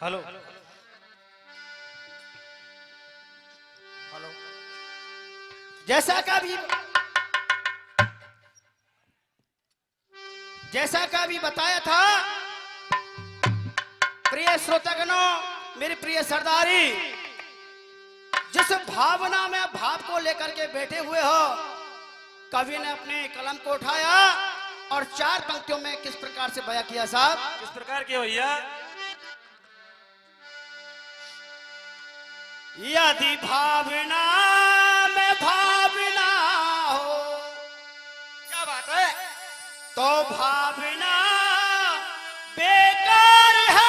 Hello hello. जैसा का भी बताया था प्रिय श्रोतागणों, मेरी प्रिय सरदारी, जिस भावना में भाव को लेकर के बैठे हुए हो, कवि ने अपने कलम को उठाया और चार पंक्तियों में किस प्रकार से बयां किया साहब। किस प्रकार के भैया? यदि भावना में भावना हो, क्या बात है? तो भावना बेकार है।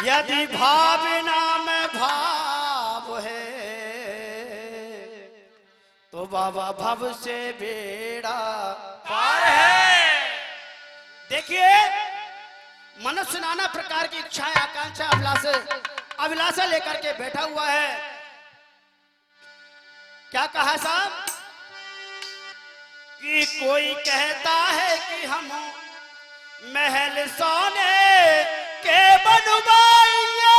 यदि भावना में भाव है तो बाबा भव से बेड़ा पार है। देखिए, मनुष्य नाना प्रकार की इच्छाएं, आकांक्षा, अभिलाषा लेकर के बैठा हुआ है। क्या कहा साहब कि कोई कहता है कि हम महल सोने के बनवाएंगे।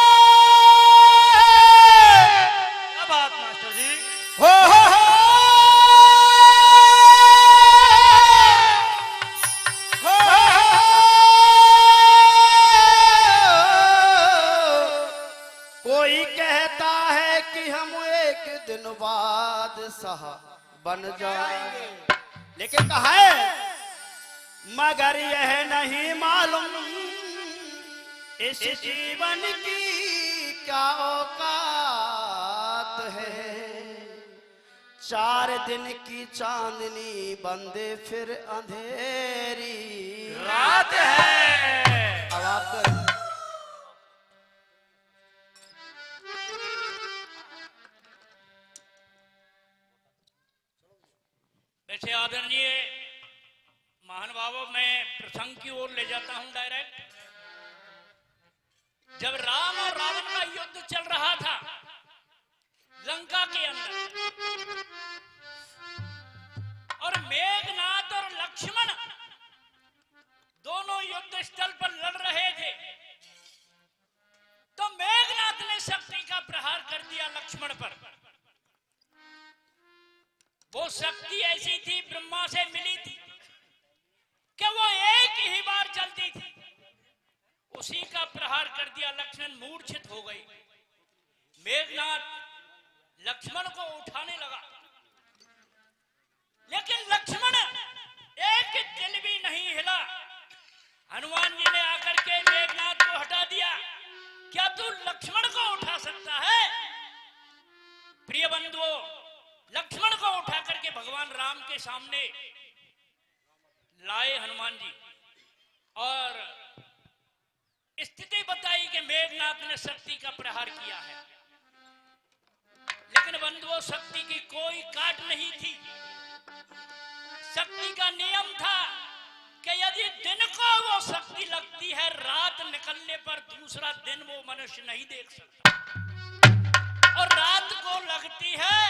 क्या बात मास्टर जी? हो कोई कहता है कि हम एक दिन बाद साहब बन जाएंगे, लेकिन कहा है मगर यह नहीं मालूम इस जीवन की क्या औकात है। 4 दिन की चांदनी बंदे फिर अंधेरी रात है। अब आप वैसे आदरणीय महानुभावों, मैं प्रसंग की ओर ले जाता हूं डायरेक्ट। जब राम और रावण का युद्ध चल रहा था लंका के अंदर, और मेघनाथ और लक्ष्मण दोनों युद्ध स्थल पर लड़ रहे थे, तो मेघनाथ ने शक्ति का प्रहार कर दिया लक्ष्मण पर। वो शक्ति ऐसी थी, ब्रह्मा से मिली थी, कि वो एक ही बार चलती थी। उसी का प्रहार कर दिया, लक्ष्मण मूर्छित हो गए। मेघनाथ लक्ष्मण को उठाने लगा, लेकिन लक्ष्मण एक दिल भी नहीं हिला। हनुमान जी ने आकर के मेघनाथ को हटा दिया। क्या तू लक्ष्मण को उठा सकता है? प्रिय बंधुओं, लक्ष्मण को उठा करके भगवान राम के सामने लाए हनुमान जी, और स्थिति बताई कि मेघनाथ ने शक्ति का प्रहार किया है। लेकिन बंधुओं, शक्ति की कोई काट नहीं थी। शक्ति का नियम था कि यदि दिन को वो शक्ति लगती है, रात निकलने पर दूसरा दिन वो मनुष्य नहीं देख सकता, और रात को लगती है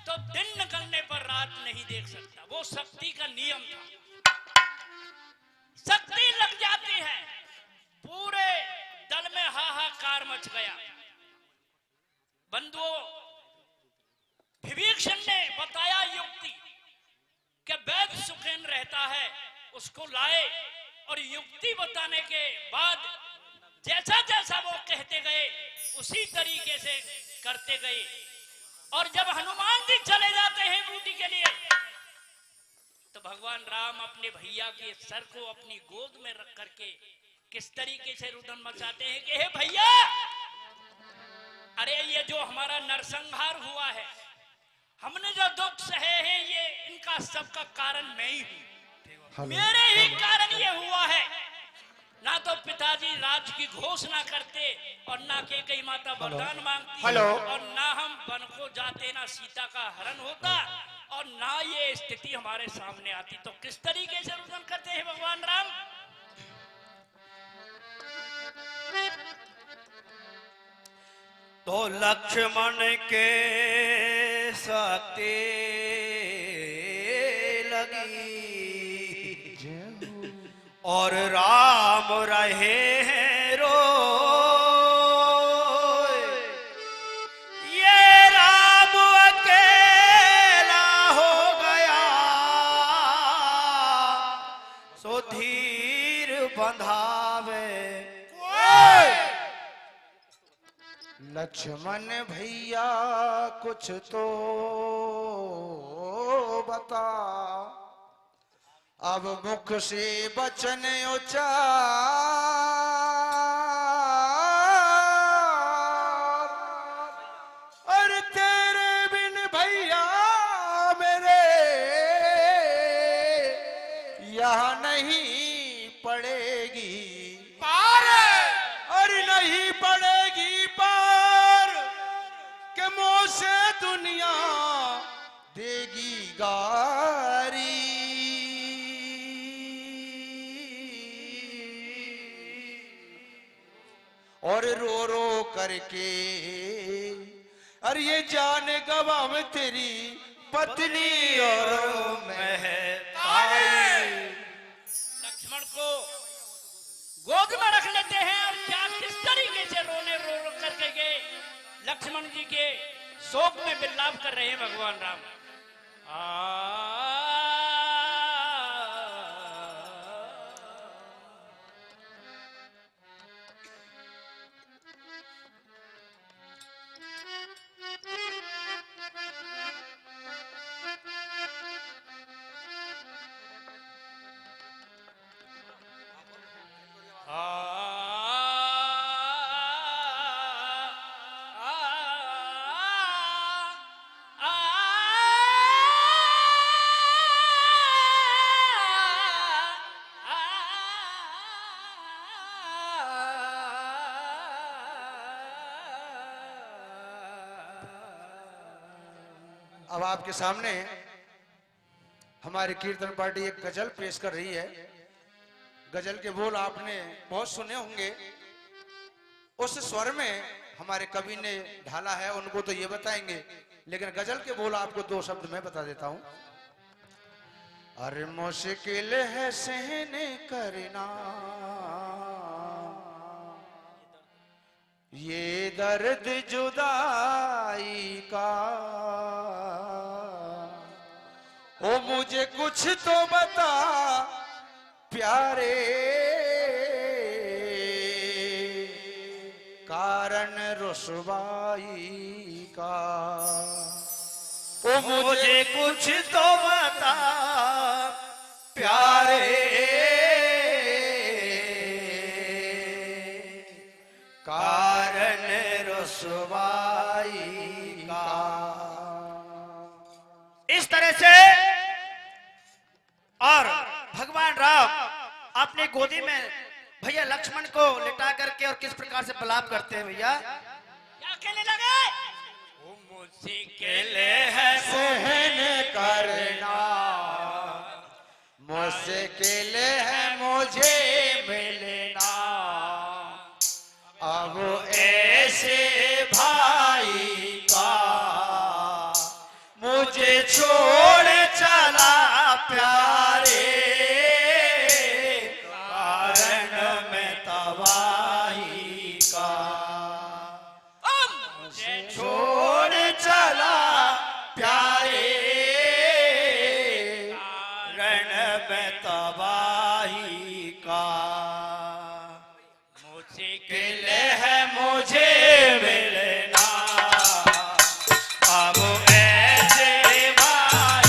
तो दिन निकलने पर रात नहीं देख सकता। वो शक्ति का नियम था। शक्ति लग जाती है, पूरे दल में हाहाकार मच गया। बंधुओं, विभीषण ने बताया युक्ति कि वैद्य सुखेन रहता है, उसको लाए, और युक्ति बताने के बाद जैसा जैसा वो कहते गए उसी तरीके से करते गए। और जब हनुमान जी चले जाते हैं ड्यूटी के लिए, तो भगवान राम अपने भैया के सर को अपनी गोद में रख करके किस तरीके से रुदन मचाते हैं कि हे भैया, अरे ये जो हमारा नरसंहार हुआ है, हमने जो दुख सहे हैं, ये इनका सबका कारण मैं ही हूं। मेरे ही कारण ये हुआ है। ना तो पिताजी राज की घोषणा करते, और ना कई माता वरदान मांगती, और ना हम वन को जाते, ना सीता का हरण होता, और ना ये स्थिति हमारे सामने आती। तो किस तरीके से रुदन करते हैं भगवान राम? तो लक्ष्मण के शक्ति लगी और राम रहे हैं रोए। ये राम अकेला हो गया सो धीर बंधावे। लक्ष्मण भैया कुछ तो बता, अब मुख से बचन उच्चार। अरे तेरे बिन भैया मेरे यहाँ नहीं पड़ेगी पार। अरे नहीं पड़ेगी पार के मुँह से दुनिया देगी गारी। और रो रो करके अरे ये जान गवा में तेरी पत्नी और मैं लक्ष्मण को गोद में रख लेते हैं और क्या किस तरीके से रोने रो रो करके गए लक्ष्मण जी के शोक में विलाप कर रहे हैं भगवान राम। अब आपके सामने हमारी कीर्तन पार्टी एक गजल पेश कर रही है। गजल के बोल आपने बहुत सुने होंगे, उस स्वर में हमारे कवि ने ढाला है, उनको तो ये बताएंगे, लेकिन गजल के बोल आपको दो शब्द में बता देता हूं। अरे मुश्किल है सहने करना ये दर्द जुदाई का, ओ मुझे कुछ तो बता प्यारे कारण रुसवाई का। ओ मुझे कुछ तो बता प्यारे कारण रुसवाई का। इस तरह से और भगवान राम अपनी गोदी में भैया लक्ष्मण को लिटा करके और किस प्रकार से विलाप करते हैं भैया। क्या कहने लगे? मुश्किल है सहन करना मुश्किल है मुझे मिलना, अब ऐसे भाई का मुझे छोड़ चला प्यारे कारण में तबाही का। मुझे छोड़ चला प्यारे रण में तबाही का। मुश्किल है मुझे मिलना अब ऐसे भाई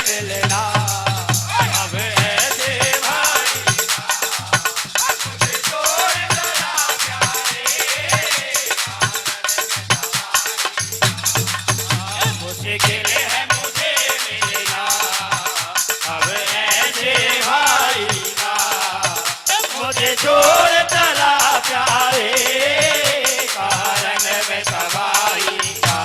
मिलना अब ऐसे भाई मुश्किल है मुझे मिलना अब ऐसे भाई का मुझे छोड़ चला प्यारे कारण में तबाही का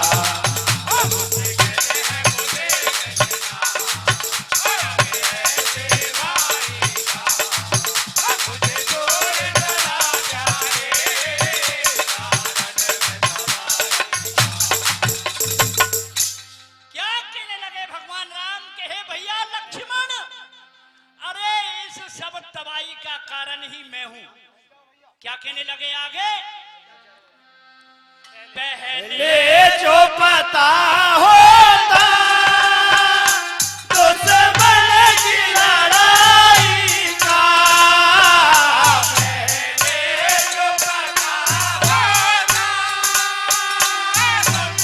क्या कहने लगे भगवान राम के हे भैया लक्ष्मण, अरे इस सब तबाही का कारण ही मैं हूं। क्या कहने लगे आगे? पहले ले जो पता होता दुश्मन की लड़ाई का पहले जो पता होता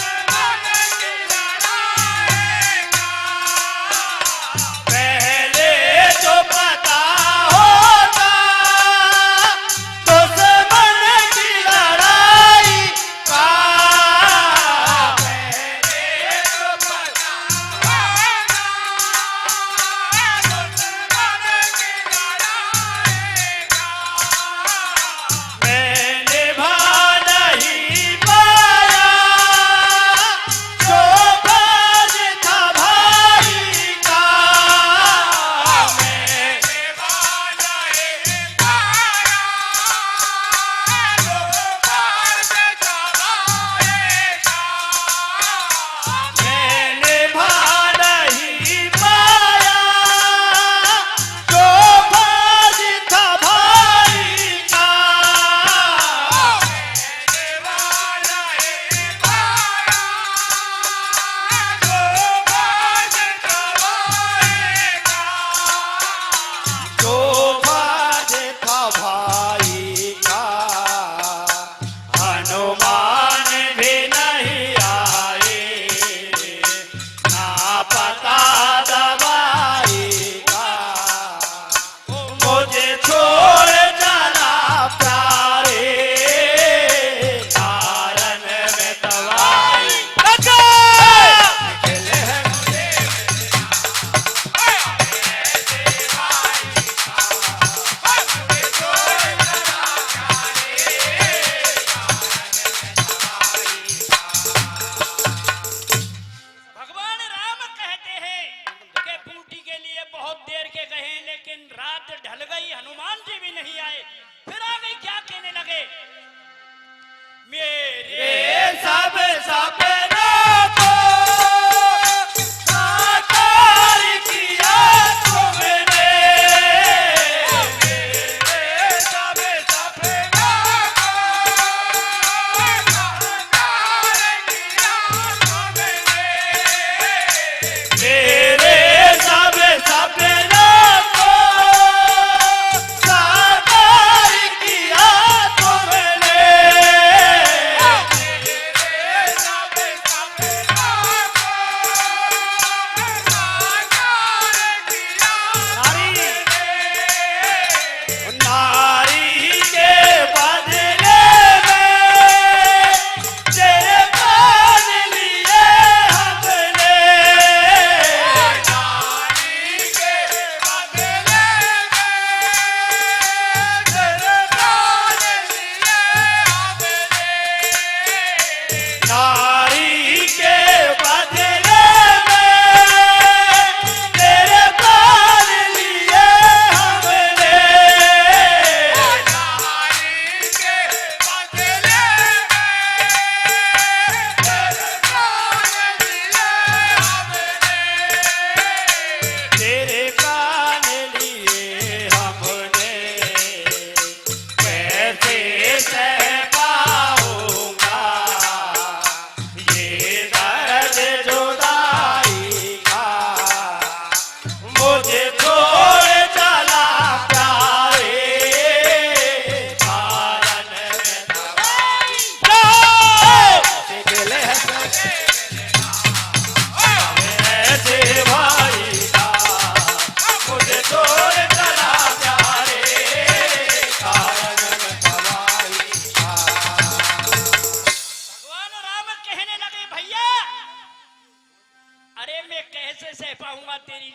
दुश्मन की लड़ाई का पहले जो पता होता दुश्मन की लड़ाई का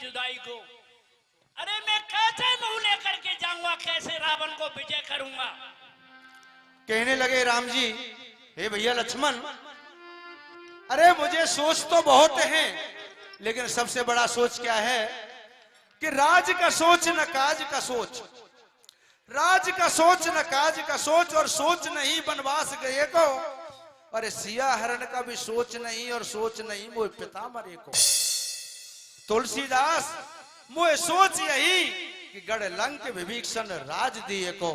जुदाई को। अरे मैं कैसे मुंह लेकर के जाऊंगा, कैसे रावण को विजय करूंगा। कहने लगे राम जी, हे भैया लक्ष्मण, अरे मुझे सोच तो बहुत है, लेकिन सबसे बड़ा सोच क्या है कि राज का सोच न काज का सोच, राज का सोच न काज का सोच, और सोच नहीं बनवास गए को, अरे सिया हरण का भी सोच नहीं, और सोच नहीं मोह पिता मरे को। तुलसीदास मोह सोच यही कि गढ़ लंक विभीषण राज दिए को।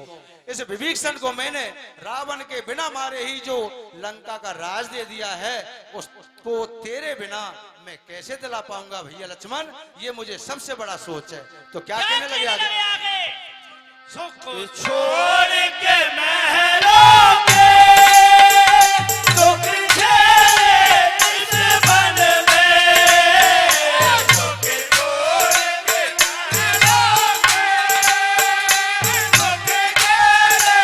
इस विभीषण को मैंने रावण के बिना मारे ही जो लंका का राज दे दिया है, उसको तेरे बिना मैं कैसे दिला पाऊंगा भैया लक्ष्मण, ये मुझे सबसे बड़ा सोच है। तो क्या कहने लगे आगे? सुख छोड़ के महलों के सुख झेले इस वन में, सुख छोड़ के महलों के सुख झेले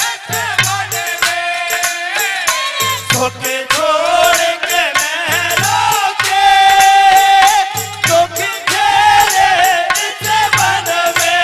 इस वन में, सुख छोड़ के महलों के सुख झेले इस वन में,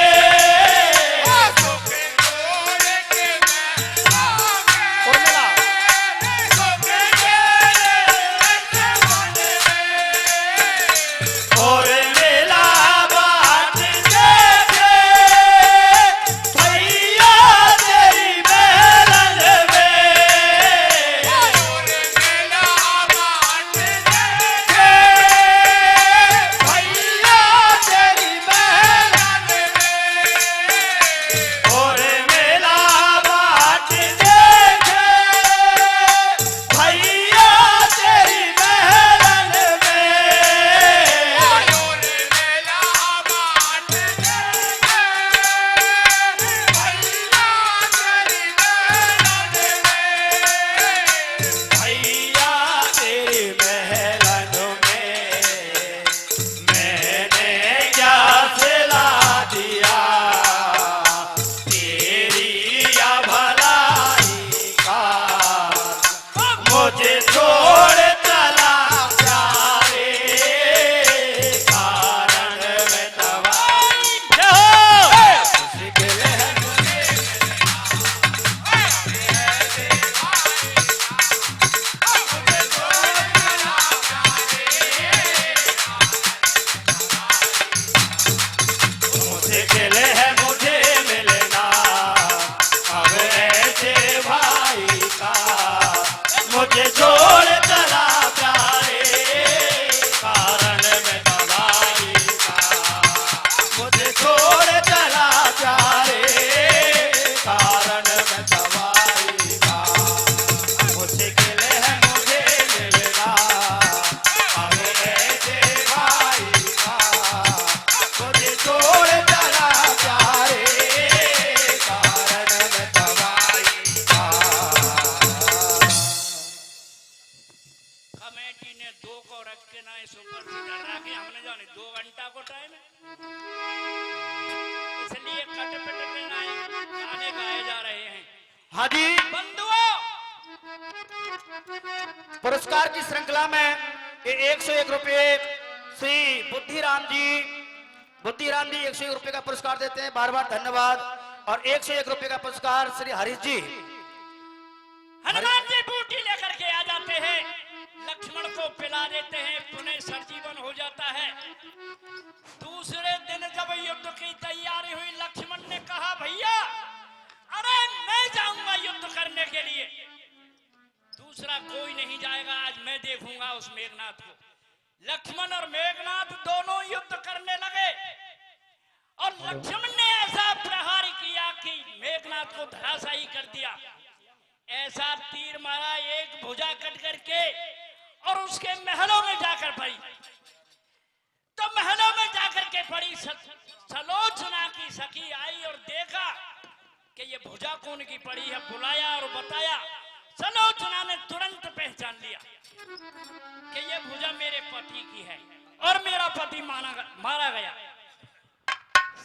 हाँ जी, बंधुओं, पुरस्कार की श्रृंखला में ये 101 रुपए श्री बुद्धिराम जी 101 रुपए का पुरस्कार देते हैं, बार बार धन्यवाद। और 101 रुपए का पुरस्कार श्री हरीश जी, हनुमान जी बूटी लेकर के आ जाते हैं, लक्ष्मण को पिला देते हैं, पुनः सर्जीवन हो जाता है। दूसरे दिन जब युद्ध की तैयारी हुई, लक्ष्मण ने कहा भैया अरे मैं जाऊंगा युद्ध करने के लिए, दूसरा कोई नहीं जाएगा, आज मैं देखूंगा उस मेघनाथ को। लक्ष्मण और मेघनाथ दोनों युद्ध करने लगे और लक्ष्मण ने ऐसा प्रहार किया कि मेघनाथ को धराशायी कर दिया। ऐसा तीर मारा, एक भुजा कट करके और उसके महलों में जाकर पड़ी। तो महलों में जाकर के पड़ी, सलोचना की सखी आई और देखा कि ये भुजा कौन की पड़ी है, बुलाया और बताया। सलोचना ने तुरंत पहचान लिया कि ये भुजा मेरे पति की है और मेरा पति मारा गया।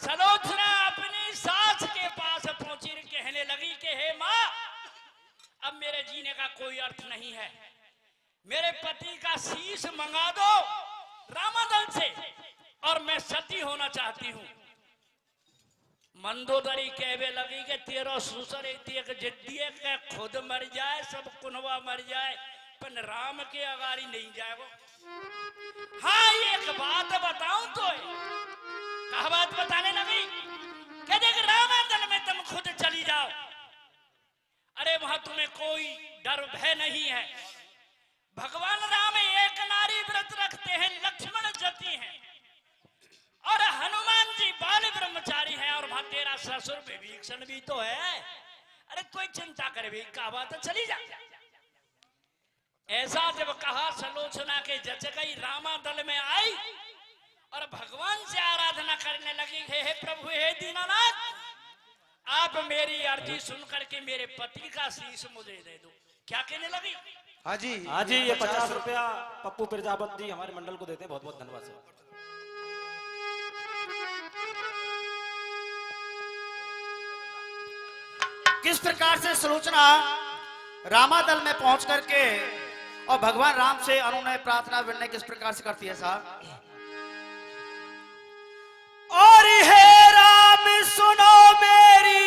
सलोचना अपनी सास के पास पहुंची, कहने लगी कि हे माँ, अब मेरे जीने का कोई अर्थ नहीं है, मेरे पति का शीश मंगा दो रामादल से, और मैं सती होना चाहती हूं। मंदोदरी कहवे लगी के तेरा सुसर एक जिद्दिए के खुद मर जाए, सब कुनवा मर जाए, पर राम के अगारी नहीं जाएगो। हाँ, एक बात बताऊं तो कहा बात बताने लगी कि देख रामादल में तुम खुद चली जाओ, अरे वहां तुम्हें कोई डर भय नहीं है। भगवान राम एक नारी व्रत रखते हैं, लक्ष्मण जती हैं, और हनुमान जी बाल ब्रह्मचारी हैं, और वहां तेरा ससुर विभीषण भी तो है। अरे कोई चिंता करे भी, कहा बात चली जा। ऐसा जब कहा, सलोचना के जच गई, रामादल में आई और भगवान से आराधना करने लगी, हे प्रभु, हे दीनानाथ, आप मेरी अर्जी सुन करके मेरे पति का शीश मुझे दे दो। क्या कहने लगी? हाँ जी, हाँ जी, ये 50 रुपया पप्पू प्रजापति जी हमारे मंडल को देते हैं, बहुत बहुत धन्यवाद सर। किस प्रकार से सुलोचना रामादल में पहुंच करके और भगवान राम से अनुनय प्रार्थना विनय किस प्रकार से करती है साहब? और हे राम सुनो मेरी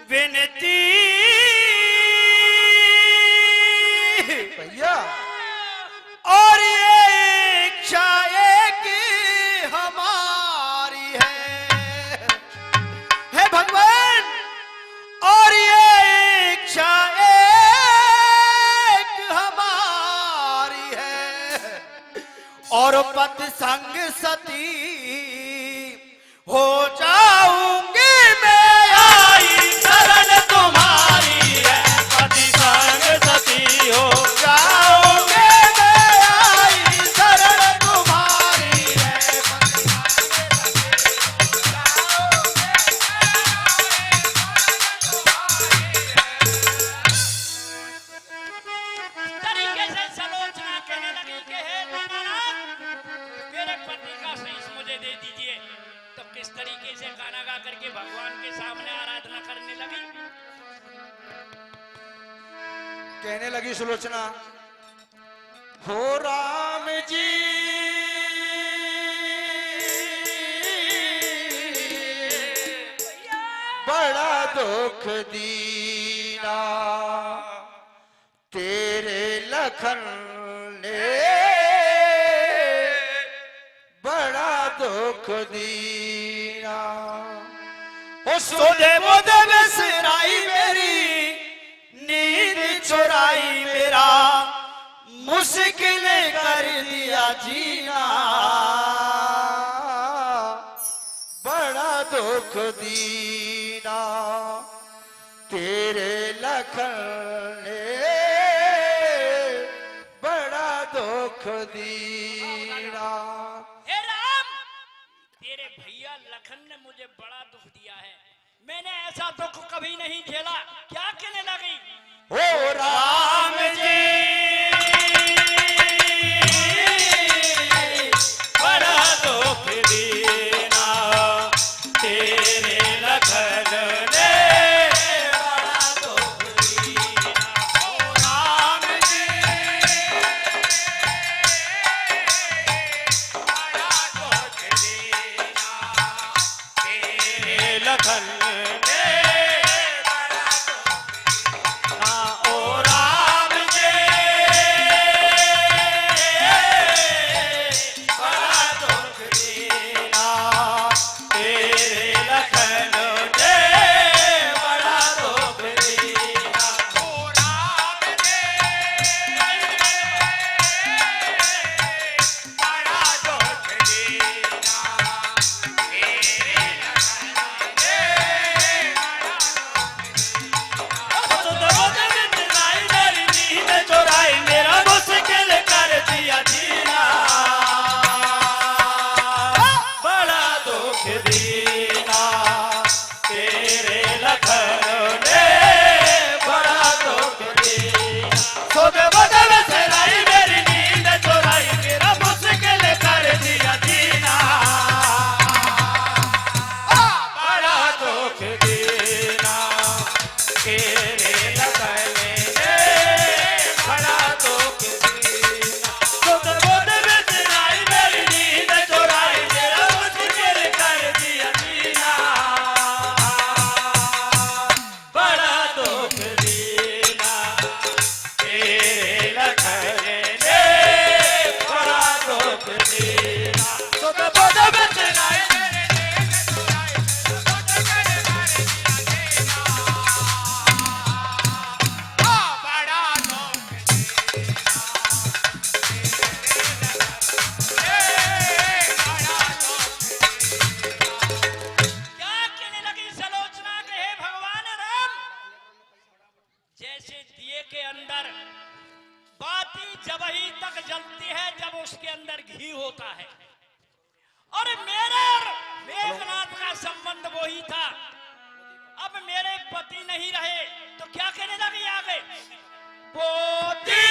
विनती, भैया और ये इच्छा एक हमारी है भगवान, और ये इच्छा एक हमारी है, और पति संग सती हो जाऊंगी मैं, आई शरण तुम्हारी है, पति संग सती हो जाऊंगी मैं, आई शरण तुम्हारी है, तरीके से सलोचना कहने लगी कि हे दीनानाथ, मेरे पति का शीश मुझे दे दीजिए। तो किस तरीके से गाना गा करके भगवान के सामने आराधना करने लगी। कहने लगी सुलोचना, हो राम जी बड़ा दुख दीना, तेरे लखन ने बड़ा दुख दीना। ओ सोदे मोदे बिसराई मेरी, नींद चुराई मेरा, मुश्किल कर दिया जीना, बड़ा दुख दीना, तेरे लखन ने बड़ा दुख दीना। हे राम, तेरे भैया लखन ने मुझे बड़ा दुख दिया है, मैंने ऐसा दुख कभी नहीं झेला। क्या कहने लगी? हो राम जी बड़ा दुख दीना, तेरे लखन ने बड़ा दुख दीना। ओ राम जी बड़ा दुख दीना, तेरे लखन ने बड़ा दुख दीना। ओ राम जी वो ही था। अब मेरे पति नहीं रहे तो क्या कहने लगे आगे? पोती